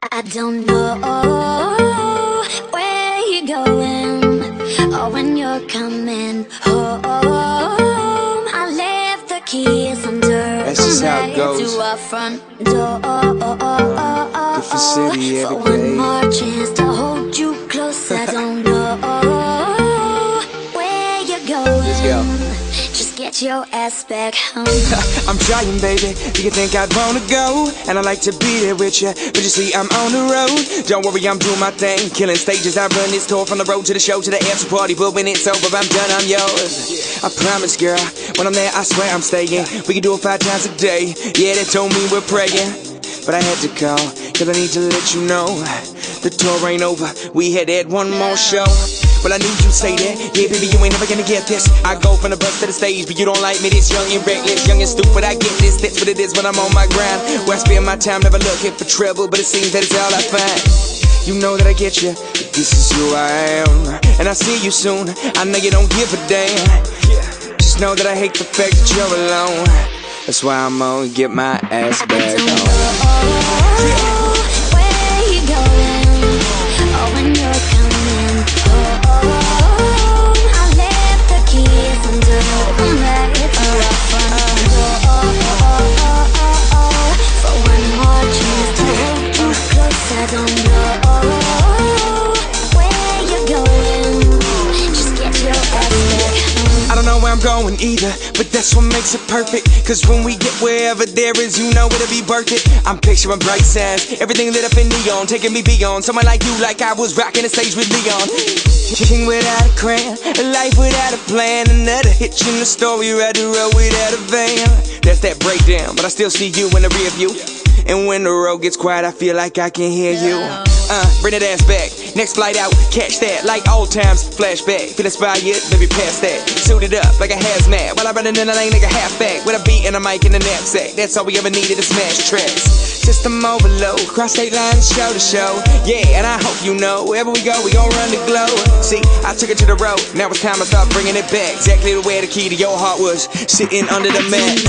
I don't know where you're going or when you're coming home. I left the keys under to our front door. Different city every For one day. more chance to hold you close. I don't know where you're going. Let's go. Just get your ass back home. I'm trying, baby. Do you think I'd wanna go? And I like to be there with you, but you see, I'm on the road. Don't worry, I'm doing my thing. Killing stages, I run this tour from the road to the show to the after party. But when it's over, I'm done, I'm yours. I promise, girl. When I'm there, I swear I'm staying. We can do it 5 times a day. Yeah, they told me we're praying, but I had to call, cause I need to let you know the tour ain't over. We had one more show. Well, I knew you'd say that. Yeah, baby, you ain't never gonna get this. I go from the bus to the stage, but you don't like me. This young and reckless, young and stupid. I get this. That's what it is when I'm on my grind. Where I spend my time, never looking for trouble, but it seems that it's all I find. You know that I get you, but this is who I am. And I see you soon. I know you don't give a damn. Just know that I hate the fact that you're alone. That's why I'm gonna get my ass back home. Where you going? Or when you're coming home? I left the keys under the mat to our front door. For one more chance to hold you close. I don't know where you're going. Just get your ass back home. I don't know where I'm going either, but that's what makes it perfect. Cause when we get wherever there is, you know it'll be worth it. I'm picturing bright signs, everything lit up in neon, taking me beyond someone like you, like I was rocking the stage with Leon. King without a crown, a life without a plan, another hitch in the story, ride the road without a van. That's that breakdown, but I still see you in the rear view. And when the road gets quiet, I feel like I can hear you. Bring that ass back, next flight out, catch that. Like old times, flashback, feel inspired, maybe past that. Suited up like a hazmat, while I running in the lane like a halfback, with a beat and a mic in the knapsack. That's all we ever needed to smash tracks. System overload, cross state lines, show to show. Yeah, and I hope you know, wherever we go, we gon' run the globe. See, I took it to the road, now it's time to start bringing it back. Exactly the way the key to your heart was, sitting under the mat.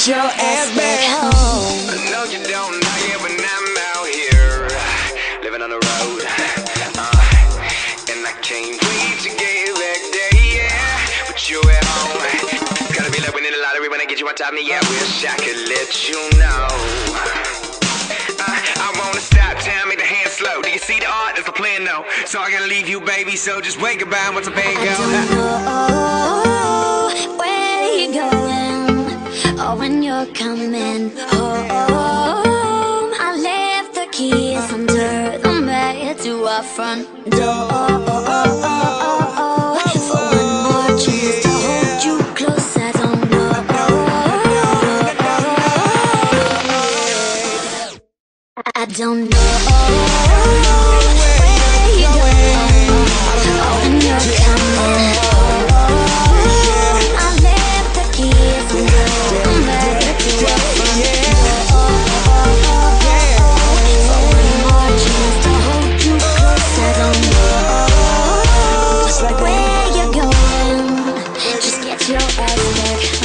Your ass back home. I know you don't know it, but I'm out here living on the road, and I can't wait to get back there. Yeah, but you at home. Gotta be like winning the lottery when I get you on top of me. Yeah, wish I could let you know. I wanna stop time, make the hand slow. Do you see the art? That's the plan, though. So I gotta leave you, baby. So just wait goodbye once the band goes. I don't know where you going or when you're coming home. I left the keys under the mat to our front door. For one more chance to hold you close. I don't know. I don't know where you going or when you're coming home. I left the keys under the mat to our front door. For one more chance to hold you close. I don't know where you're going. Just get your ass back